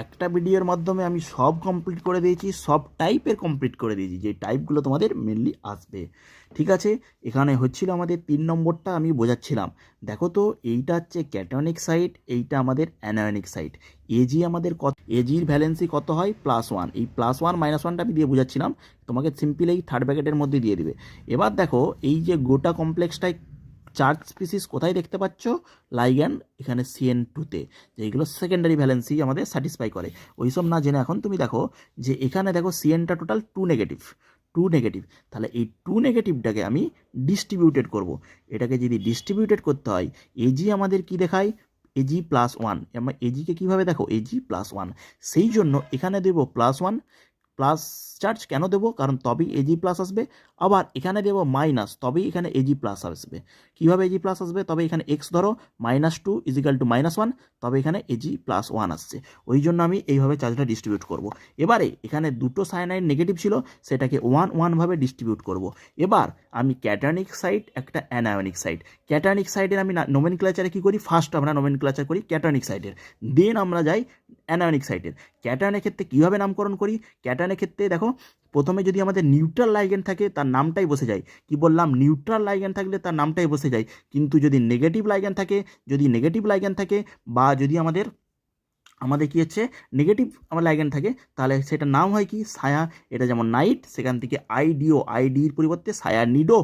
একটা ভিডিওর মাধ্যমে আমি সব কমপ্লিট করে দিয়েছি, সব টাইপের কমপ্লিট করে দিয়েছি, যে টাইপগুলো তোমাদের মেনলি আসবে। ঠিক আছে, এখানে হচ্ছিল আমাদের 3 নম্বরটা আমি বোঝাচ্ছিলাম। দেখো তো, এইটা হচ্ছে ক্যাটায়নিক সাইট, এইটা আমাদের অ্যানায়নিক সাইট। এজি আমাদের কত, এজির ভ্যালেন্সি কত হয় +1। এই +1 -1টা আমি দিয়ে বোঝাচ্ছিলাম, তোমাকে সিম্পল এই থার্ড ব্র্যাকেটের মধ্যে দিয়ে দিবে। এবার দেখো, এই যে গোটা কমপ্লেক্সটায় চার্জ স্পিসিস কোথায় দেখতে পাচ্ছ? লাইগ্যান্ড এখানে CN2-তে, যেগুলো সেকেন্ডারি ভ্যালেন্সি আমাদের স্যাটিসফাই করে। ওইসব না জেনে এখন তুমি দেখো যে এখানে দেখো CN-টা টোটাল 2 নেগেটিভ, 2 নেগেটিভ। তাহলে এই 2 নেগেটিভটাকে আমি ডিস্ট্রিবিউটেড করব। এটাকে যদি ডিস্ট্রিবিউটেড করতে হয়, এজি আমাদের কি দেখায়? AG+1। আমরা এজিকে কীভাবে দেখো? AG+1। সেই জন্য এখানে দেবো +1, প্লাস চার্জ কেন দেবো? কারণ তবেই এজি প্লাস আসবে। আবার এখানে দেবো মাইনাস, তবেই এখানে এজি প্লাস আসবে। কীভাবে এজি প্লাস আসবে? তবে এখানে এক্স ধরো -2 = -1, তবে এখানে AG+1 আসছে। ওই জন্য আমি এইভাবে চার্জটা ডিস্ট্রিবিউট করব। এবারে এখানে দুটো সায়ানাইড নেগেটিভ ছিল, সেটাকে 1-1 ভাবে ডিস্ট্রিবিউট করব। এবার আমি ক্যাটায়নিক সাইড, একটা অ্যানায়নিক সাইড। ক্যাটায়নিক সাইডের আমি নোমেনক্লেচারে কী করি? ফার্স্ট আমরা নোমেনক্লেচার করি ক্যাটায়নিক সাইডের, দেন আমরা যাই অ্যানায়নিক সাইডের। ক্যাটায়নের ক্ষেত্রে কীভাবে নামকরণ করি? ক্যাটায়নের ক্ষেত্রে দেখো, প্রথমে যদি আমাদের নিউট্রাল লাইগ্যান্ড থাকে তার নামটাই বসে যায়। কি বললাম? নিউট্রাল লাইগ্যান্ড থাকলে তার নামটাই বসে যায়। কিন্তু যদি নেগেটিভ লাইগ্যান্ড থাকে, বা যদি আমাদের কি হচ্ছে, নেগেটিভ আমার লাইগ্যান্ড থাকে, তাহলে সেটার নাম হয় কি? ছায়া। এটা যেমন নাইট, সেখান থেকে আইডির পরিবর্তে সায়ানিডো,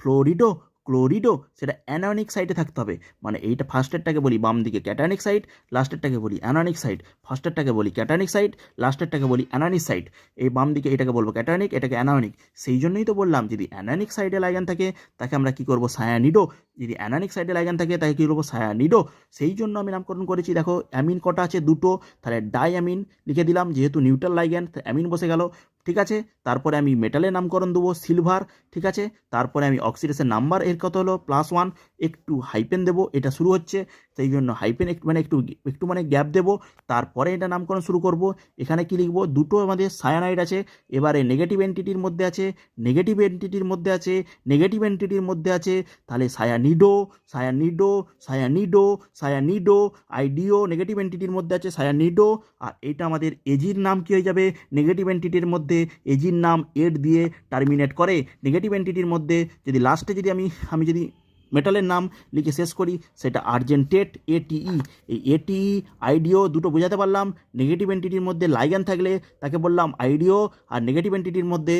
ফ্লোরিডো, ক্লোরিডো, সেটা অ্যানায়নিক সাইডে থাকতে হবে। মানে এইটা ফার্স্টেরটাকে বলি বাম দিকে ক্যাটায়নিক সাইড, লাস্টেরটাকে বলি অ্যানায়নিক সাইড। ফার্স্টেরটাকে বলি ক্যাটায়নিক সাইড, লাস্টেরটাকে বলি অ্যানায়নিক সাইড। এই বাম দিকে এটাকে বলবো ক্যাটায়নিক, এটাকে অ্যানায়নিক। সেই জন্যই তো বললাম, যদি অ্যানায়নিক সাইডে লাইগ্যান্ড থাকে তাকে আমরা কি করব? সায়ানিডো। যদি অ্যানায়নিক সাইডে লাইগ্যান্ড থাকে তাকে কী করবো? সায়ানিডো। সেই জন্য আমি নামকরণ করেছি। দেখো, অ্যামিন কটা আছে? দুটো, তাহলে ডাইঅ্যামিন লিখে দিলাম, যেহেতু নিউট্রাল লাইগ্যান্ড অ্যামিন বসে গেল। ঠিক আছে, তারপরে আমি মেটালের নামকরণ দেবো সিলভার। ঠিক আছে, তারপরে আমি অক্সিডেশন নাম্বার এর কত হলো? +1, একটু হাইপেন দেবো, এটা শুরু হচ্ছে সেই জন্য হাইপেন, একটু মানে গ্যাপ দেবো। তারপরে এটা নামকরণ শুরু করব। এখানে কি লিখবো? দুটো আমাদের সায়ানাইড আছে। এবারে নেগেটিভ এন্টিটির মধ্যে আছে, তাহলে সায়ানিডো। আইডিও নেগেটিভ এন্টিটির মধ্যে আছে, সায়ানিডো। আর এটা আমাদের এজির নাম কি হয়ে যাবে? নেগেটিভ এন্টিটির মধ্যে এজির নাম এড দিয়ে টার্মিনেট করে। নেগেটিভ এন্টিটির মধ্যে যদি লাস্টে যদি আমি যদি মেটালের নাম লিখে শেষ করি, সেটা আর্জেন্টেট, ATE। এই ATE আইডিও দুটো বোঝাতে পারলাম। নেগেটিভ এন্টিটির মধ্যে লাইগ্যান্ড থাকলে তাকে বললাম আইডিও, আর নেগেটিভ এন্টিটির মধ্যে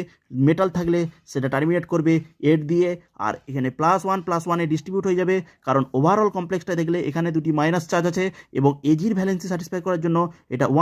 মেটাল থাকলে সেটা টার্মিনেট করবে এড দিয়ে। আর এখানে +1 ডিস্ট্রিবিউট হয়ে যাবে, কারণ ওভারঅল কমপ্লেক্সটা দেখলে এখানে দুটি মাইনাস চার্জ আছে, এবং এজির ভ্যালেন্সি স্যাটিসফাই করার জন্য এটা 1